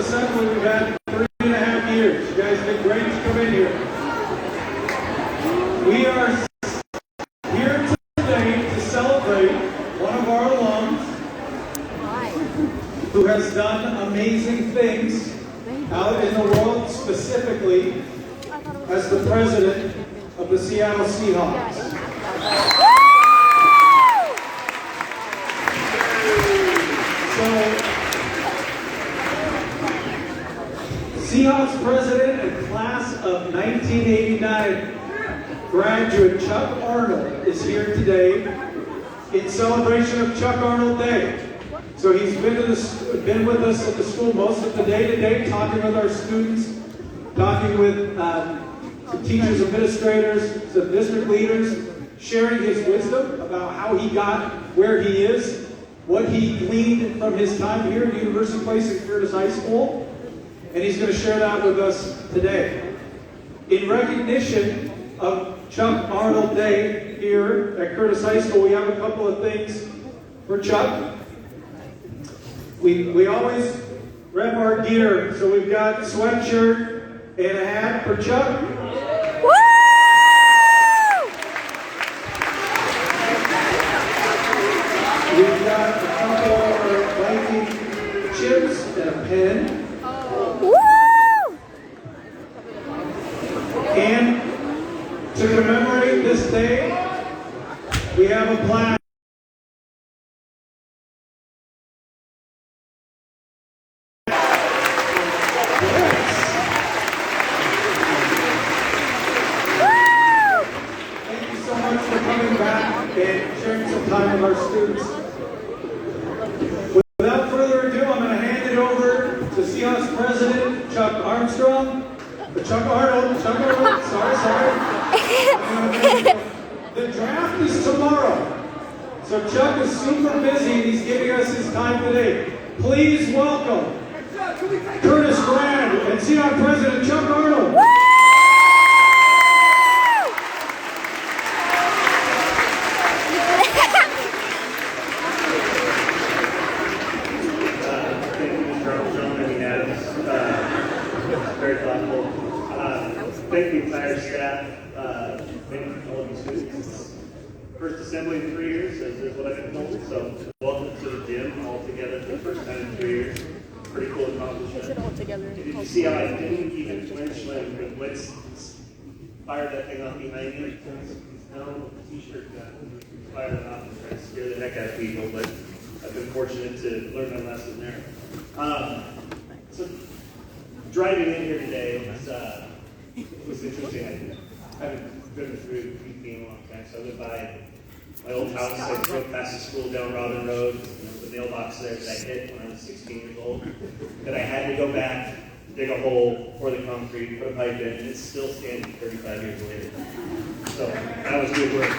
assembly we've had for 3.5 years. You guys did great to come in here. We are here today to celebrate one of our alums who has done amazing things out in the world, specifically as the president of the Seattle Seahawks. Seahawks president and class of 1989 graduate Chuck Arnold is here today in celebration of Chuck Arnold Day. So he's been with us at the school most of the day today, talking with our students, talking with some teachers, administrators, some district leaders, sharing his wisdom about how he got where he is, what he gleaned from his time here at University Place and Curtis High School. And he's going to share that with us today. In recognition of Chuck Arnold Day here at Curtis High School, we have a couple of things for Chuck. We always rep our gear, so we've got a sweatshirt and a hat for Chuck. Woo! We've got a couple of biking chips and a pen. And to commemorate this day, we have a plaque. Thank you so much for coming back and sharing some time with our students. Without further ado, I'm going to hand it over to Seahawks President Chuck Armstrong. Chuck Arnold, sorry. The draft is tomorrow. So Chuck is super busy and he's giving us his time today. Please welcome Curtis Grant and Seahawks President Chuck Arnold. Very thoughtful. Thank the entire staff. Thank all of you students. First assembly in 3 years, is what I've been told. So welcome to the gym all together for the first time in 3 years. Pretty cool accomplishment. Did you see how I didn't even flinch when Wentz fired that thing off behind me? No t-shirt gun. Fired it off and tried to scare the heck out of people, but I've been fortunate to learn my lesson there. So driving in here today was interesting. I haven't driven through UP in a long time, so I went by my old house. I drove past the school down Robin Road. The mailbox there that I hit when I was 16 years old. That I had to go back, dig a hole, pour the concrete, put a pipe in, and it's still standing 35 years later. So that was good work.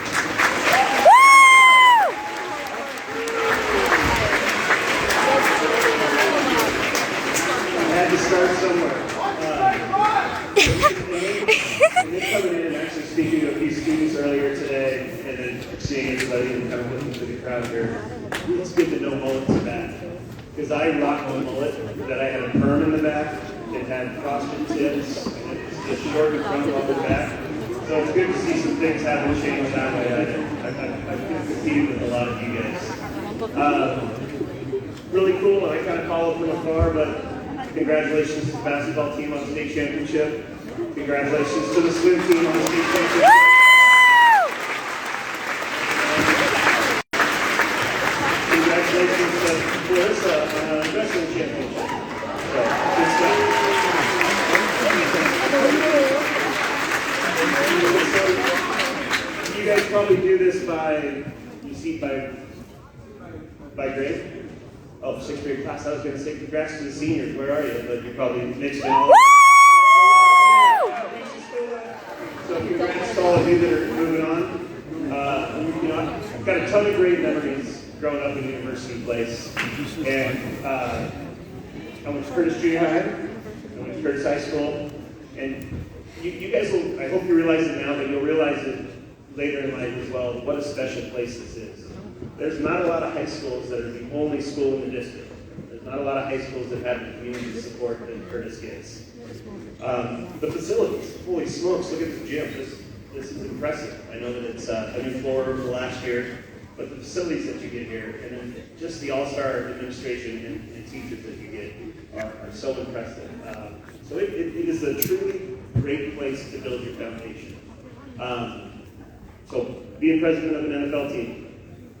I had to start somewhere. And then coming in and actually speaking to a few students earlier today, and then seeing everybody and kind of looking through the crowd here, it's good to know mullets are back. Because I rocked a mullet that I had a perm in the back, it had frosted tips, and it was just short in front of the back. So it's good to see some things haven't changed that way. I've competed with a lot of you guys. Really cool, and I kind of follow from afar, but congratulations to the basketball team on the state championship. Congratulations to the swim team on the state championship. Congratulations to Clarissa on the wrestling championship. So, good stuff. You guys probably do this by grade? Oh, 6th grade class. I was going to say congrats to the seniors. Where are you? But you probably mixed in all. So congrats to all of you that are moving on. I've got a ton of great memories growing up in University Place. And I went to Curtis Junior High. I went to Curtis High School. And you guys will, I hope you realize it now, but you'll realize it later in life as well, what a special place this is. There's not a lot of high schools that are the only school in the district. There's not a lot of high schools that have the community support that Curtis gets. The facilities, holy smokes, look at the gym. This is impressive. I know that it's a new floor over the last year, but the facilities that you get here, and then just the all-star administration and teachers that you get are so impressive. So it is a truly great place to build your foundation. So being president of an NFL team,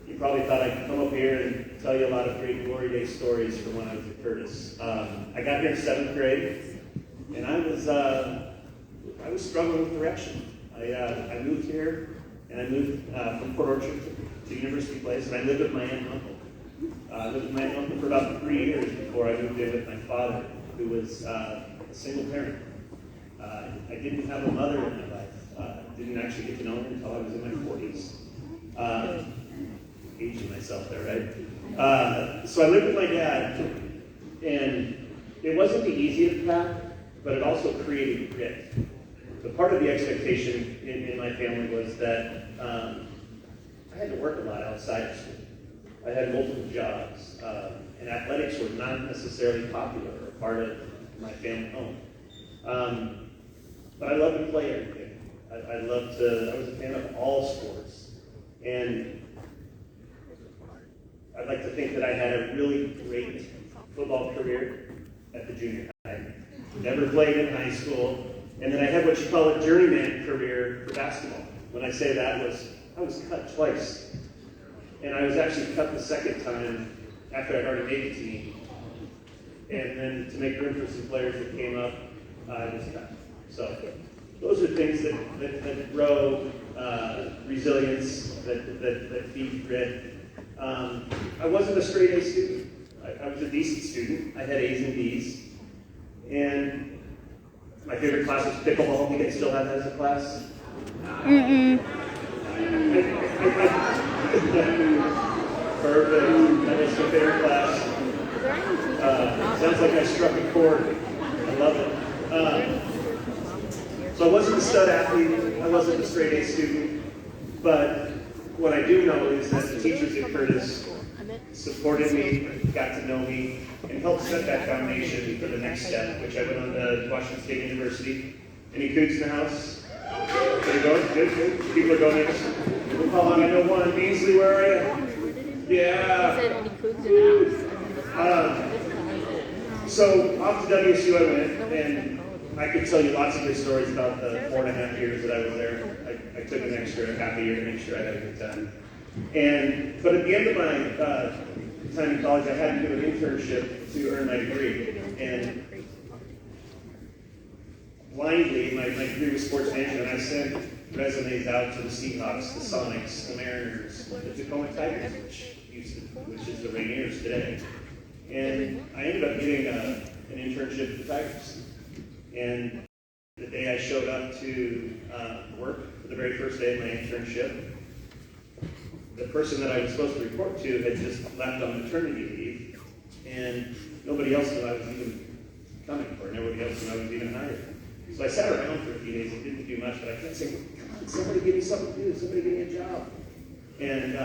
you probably thought I'd come up here and tell you a lot of great Glory Day stories from when I was at Curtis. I got here in 7th grade, and I was struggling with direction. I moved here, and I moved from Port Orchard to University Place, and I lived with my aunt and uncle. I lived with my aunt and uncle for about 3 years before I moved in with my father, who was a single parent. I didn't have a mother in my life. Didn't actually get to know her until I was in my 40s. Aging myself there, right? So I lived with my dad, and it wasn't the easiest path, but it also created grit. So part of the expectation in my family was that I had to work a lot outside of school. I had multiple jobs, and athletics were not necessarily popular or part of my family home. But I loved to play everything. I was a fan of all sports. And I'd like to think that I had a really great football career at the junior high. Never played in high school. And then I had what you call a journeyman career for basketball. When I say that I was cut twice. And I was actually cut the second time after I'd already made the team. And then to make room for some players that came up, I was cut. So those are things that grow resilience, that feed grit. I wasn't a straight A student. I was a decent student. I had A's and B's. And my favorite class was pickleball. I think I still have that as a class. Perfect. That is my favorite class. Sounds like I struck a chord. I love it. So I wasn't a stud athlete. I wasn't a straight A student. But what I do know is that the teachers at Curtis supported me, got to know me, and helped set that foundation for the next step, which I went on to Washington State University. Any coots in the house? There you go. Good. People are going in. Hold on, I know one. Beasley, where are you? Yeah. He said any coots in the house. So off to WSU I went, and I could tell you lots of good stories about the 4.5 years that I was there. I took an extra half a year to make sure I had a good time. But at the end of my time in college, I had to do an internship to earn my degree. And blindly, my degree was sports management. I sent resumes out to the Seahawks, the Sonics, the Mariners, the Tacoma Tigers, which is the Rainiers today. And I ended up getting an internship at the Tigers. And the day I showed up to work for the very first day of my internship, the person that I was supposed to report to had just left on maternity leave, and nobody else knew I was even coming for it. Nobody else knew I was even hired. So I sat around for a few days and didn't do much, but I kept saying, come on, somebody give me something to do, somebody give me a job. And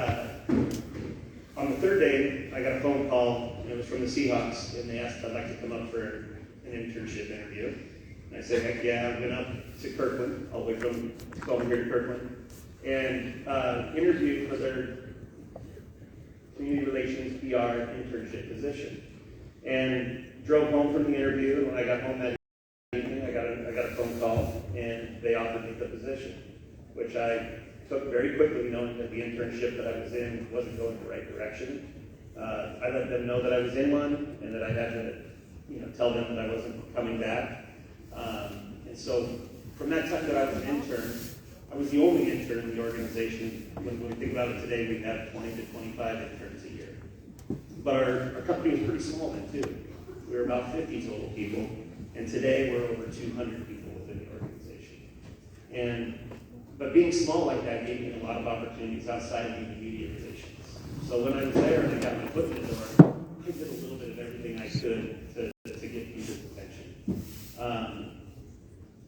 on the third day, I got a phone call, and it was from the Seahawks, and they asked if I'd like to come up for an internship interview. And I said, heck yeah, I've been up to Kirkland, all the way from over here to Kirkland, and interviewed for their community relations PR internship position. And drove home from the interview, and when I got home that evening, I got a phone call, and they offered me the position, which I took very quickly, knowing that the internship that I was in wasn't going the right direction. I let them know that I was in one, and that I had to, tell them that I wasn't coming back. And so, from that time that I was an intern, I was the only intern in the organization. When we think about it today, we have 20 to 25 interns a year. But our company was pretty small then too. We were about 50 total people, and today we're over 200 people within the organization. But being small like that gave me a lot of opportunities outside of even media relations. So when I was there and I got my foot in the door, I did a little bit of everything I could to get people's attention.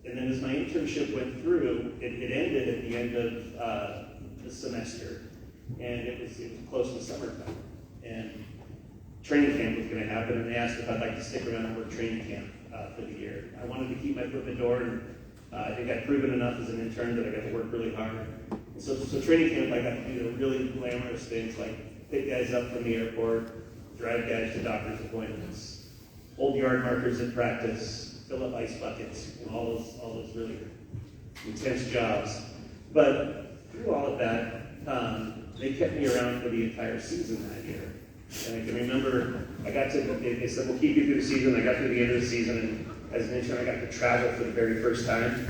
And then as my internship went through, it ended at the end of the semester, and it was close to summertime. And training camp was going to happen, and they asked if I'd like to stick around and work training camp for the year. I wanted to keep my foot in the door, and I think I'd proven enough as an intern that I got to work really hard. So training camp, I got to do the really glamorous things like pick guys up from the airport, drive guys to doctor's appointments, hold yard markers at practice, fill up ice buckets, all those really intense jobs. But through all of that, they kept me around for the entire season that year. And I can remember, they said, we'll keep you through the season. I got through the end of the season, and as an intern, I got to travel for the very first time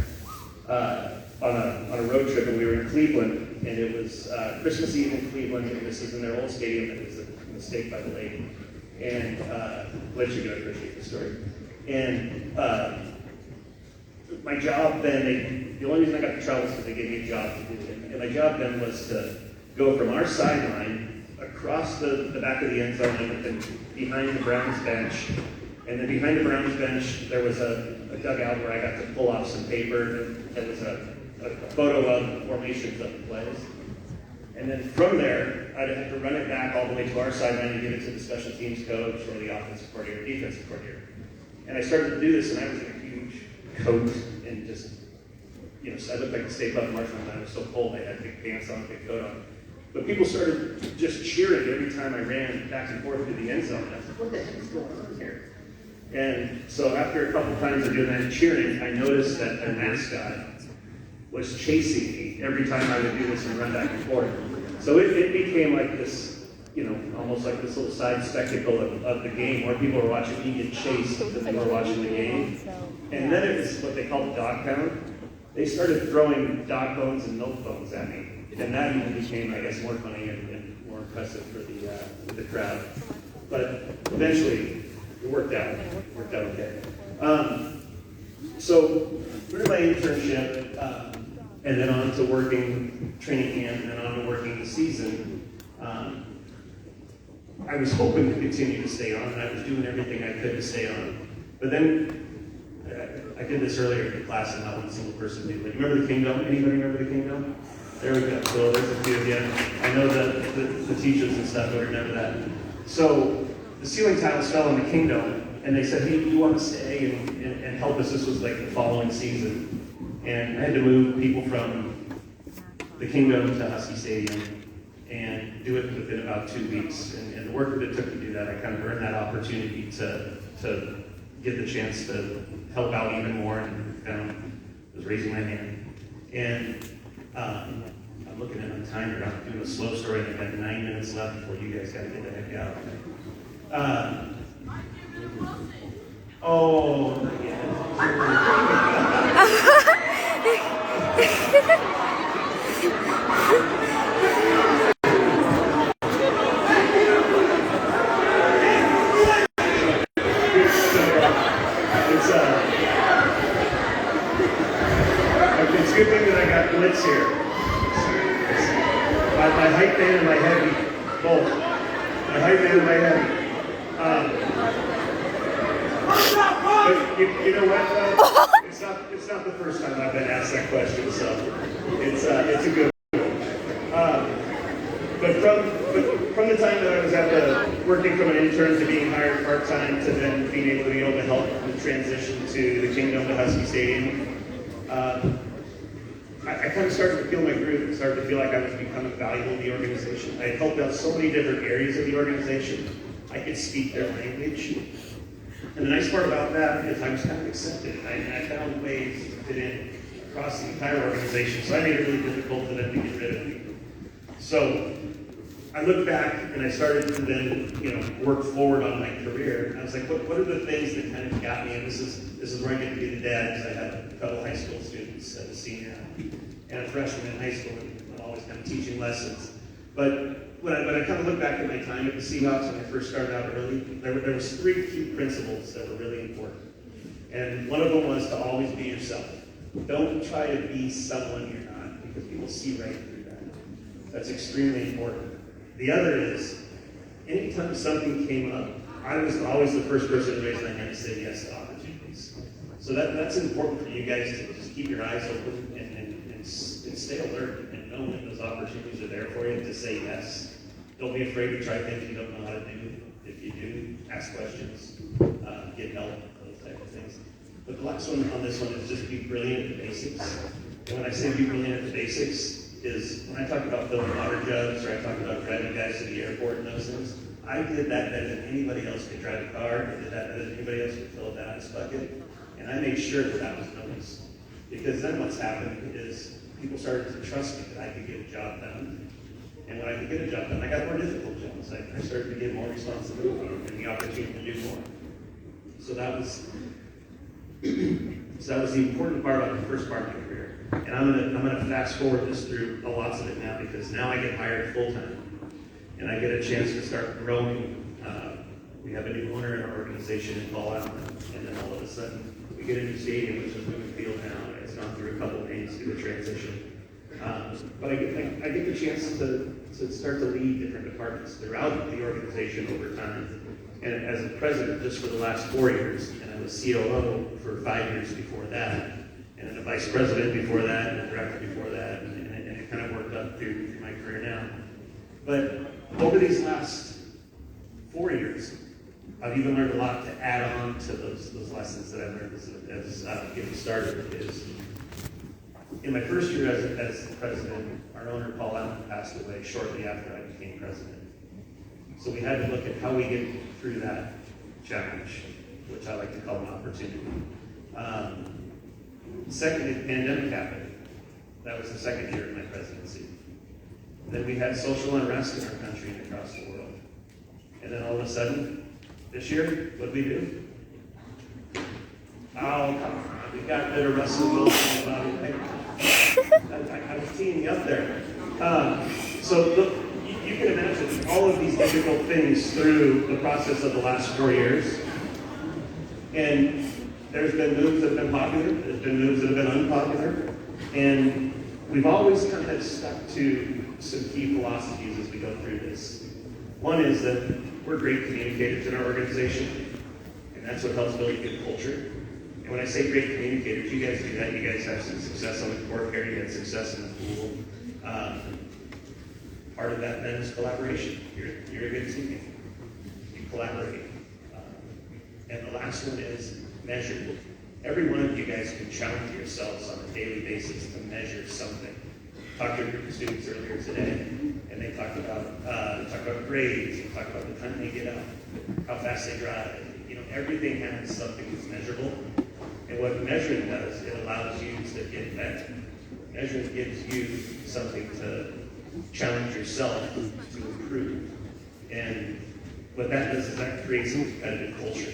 on a road trip, and we were in Cleveland, and it was Christmas Eve in Cleveland, and this is in their old stadium. It was a mistake by the lake. And let you go, appreciate the story. And my job then, the only reason I got to travel is because they gave me a job to do it. And my job then was to go from our sideline across the back of the end zone and behind the Browns bench. And then behind the Browns bench, there was a dugout where I got to pull off some paper. And there was a photo of the formations of the plays. And then from there, I'd have to run it back all the way to our sideline and give it to the special teams coach or the offensive coordinator, defensive coordinator. And I started to do this, and I was in a huge coat and just, so I looked like a Stay Puft Marshmallow, and I was so cold I had big pants on, big coat on. But people started just cheering every time I ran back and forth to the end zone. And I was like, what the heck is going on here? And so after a couple times of doing that cheering, I noticed that their mascot was chasing me every time I would do this and run back and forth. So it became like this, almost like this little side spectacle of the game where people were watching me get chased because they were watching the game. And then it was what they called dog pound. They started throwing dog bones and milk bones at me. And that even became, I guess, more funny and more impressive for the crowd. But eventually, it worked out. It worked out okay. So through my internship, and then on to working training camp, and then on to working the season, I was hoping to continue to stay on, and I was doing everything I could to stay on. But then, I did this earlier in the class, and not one single person did. But you remember the Kingdom? Anybody remember the Kingdom? There we go. So there's a few of you. I know the teachers and stuff would remember that. So the ceiling tiles fell on the Kingdom, and they said, hey, do you want to stay and help us? This was like the following season. And I had to move people from the Kingdom to Husky Stadium and do it within about 2 weeks. And the work that it took to do that, I kind of earned that opportunity to get the chance to help out even more, and was raising my hand. And I'm looking at my timer, I'm doing a slow story, and I've got 9 minutes left before you guys got to get the heck out. Not yet. It's a good thing that I got blitz here. My height man and my heavy, both. My height man and my heavy. But you know what, though? It's not the first time I've been asked that question, so it's a good one. But from the time that I was working from an intern to being hired part-time to then being able to help the transition to the Kingdom to Husky Stadium, I kind of started to feel my groove. I started to feel like I was becoming valuable in the organization. I had helped out so many different areas of the organization. I could speak their language. And the nice part about that is I was kind of accepted. I found ways to fit in across the entire organization. So I made it really difficult for them to get rid of me. So I looked back and I started to then, work forward on my career. And I was like, what are the things that kind of got me? And this is where I get to be the dad, because I have a couple high school students, a senior and a freshman in high school, and I'm always kind of teaching lessons. But when I kind of look back at my time at the Seahawks when I first started out early, there was 3 key principles that were really important. And one of them was to always be yourself. Don't try to be someone you're not, because people see right through that. That's extremely important. The other is, anytime something came up, I was always the first person to raise my hand and say yes to opportunities. So that's important for you guys to just keep your eyes open and stay alert and know when those opportunities are there for you to say yes. Don't be afraid to try things you don't know how to do. If you do ask questions, get help, those type of things. But the last one on this one is just be brilliant at the basics. And when I say be brilliant at the basics, is when I talk about filling water jugs, or I talk about driving guys to the airport and those things, I did that better than anybody else could drive a car. I did that better than anybody else could fill a ballast bucket. And I made sure that that was noticed. Because then what's happened is people started to trust me that I could get a job done. And when I could get a job done, I got more difficult jobs. I started to get more responsibility and the opportunity to do more. So that was the important part about the first part of my career. And I'm gonna fast forward this through lots of it now, because now I get hired full time. And I get a chance to start growing. We have a new owner in our organization in Fall Out, and then all of a sudden we get a new stadium, which is moving field now. It's gone through a couple of names through the transition. But I get the chance to start to lead different departments throughout the organization over time. And as a president just for the last 4 years, and I was COO for 5 years before that, and then a vice president before that, and a director before that, and it kind of worked up through my career now. But over these last 4 years, I've even learned a lot to add on to those lessons that I've learned as getting started. Is in my first year as president, our owner Paul Allen passed away shortly after I became president. So we had to look at how we get through that challenge, which I like to call an opportunity. Second, the pandemic happened. That was the second year of my presidency. Then we had social unrest in our country and across the world. And then all of a sudden, this year, what did we do? Oh, come on. We got rid of Russell Wilson. I was teeing you up there. So look, you can imagine all of these difficult things through the process of the last 4 years. And there's been moves that have been popular. There's been moves that have been unpopular. And we've always kind of stuck to some key philosophies as we go through this. One is that we're great communicators in our organization, and that's what helps build a good culture. And when I say great communicators, you guys do that. You guys have some success on the court here. You had success in the pool. Part of that then is collaboration. You're a good teammate. You collaborate. And the last one is measure. Every one of you guys can challenge yourselves on a daily basis to measure something. Talked to a group of students earlier today, and they talked about grades, they talked about the time they get up, how fast they drive. Everything has something that's measurable. And what measuring does, it allows you to get better. Measuring gives you something to challenge yourself to improve. And what that does is that creates a competitive culture.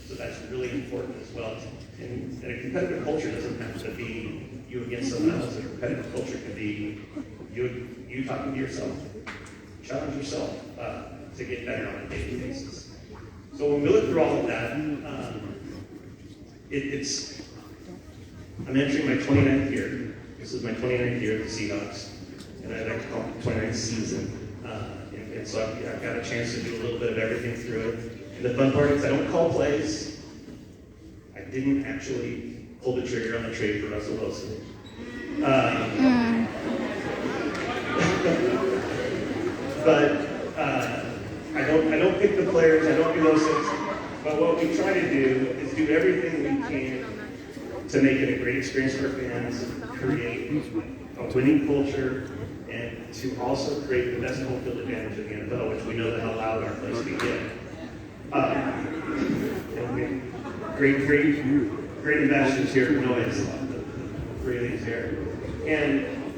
So that's really important as well. And a competitive culture doesn't have to be you against someone else. A competitive culture can be you talking to yourself. Challenge yourself to get better on a daily basis. So when we look through all of that, I'm entering my 29th year. This is my 29th year at the Seahawks, and I like to call it the 29th season. And so I've got a chance to do a little bit of everything through it. And the fun part is I don't call plays. I didn't actually pull the trigger on the trade for Russell Wilson. But I don't pick the players. I don't do those things. But what we try to do is do everything we can to make it a great experience for fans, create a winning culture, and to also create the best home field advantage of the NFL, which we know that allowed our place to get. Great ambassadors here for noise. Three of these here.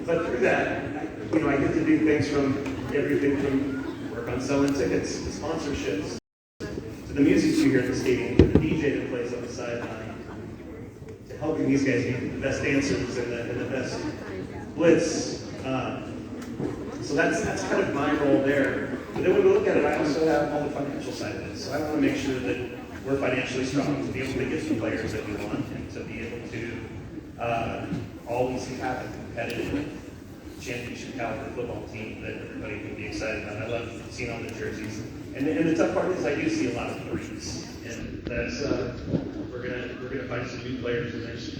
But through that, I get to do things from everything from work on selling tickets to sponsorships, to the music you hear at the stadium, to the DJ that plays on the sideline, to helping these guys be the best dancers and the best blitz. So that's kind of my role there. But then when we look at it, I also have all the financial side of it. So I want to make sure that we're financially strong to be able to get the players that we want and to be able to always have a competitive championship caliber football team that everybody can be excited about. I love seeing all the jerseys. And the tough part is I do see a lot of threes. And that's we're gonna find some new players in the next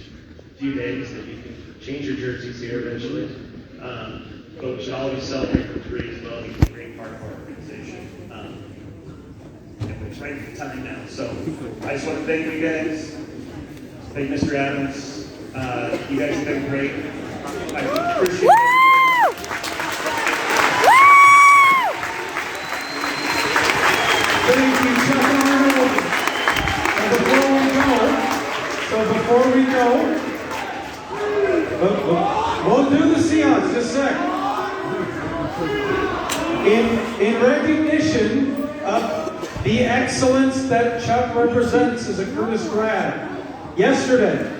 few days that you can change your jerseys here eventually. But we should always celebrate for three as well. He's a great part of our organization. it's right at the time now. So I just want to thank you guys. Thank Mr. Adams. You guys have been great. I appreciate it. Thank you, Chuck Arnold. And before we go, we'll do the Seahawks, just a sec. In recognition of the excellence that Chuck represents as a Curtis grad, yesterday,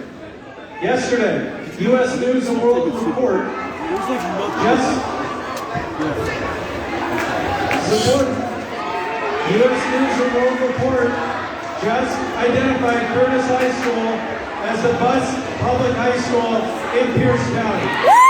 U.S. News and World Report U.S. News and World Report just identified Curtis High School as the best public high school in Pierce County.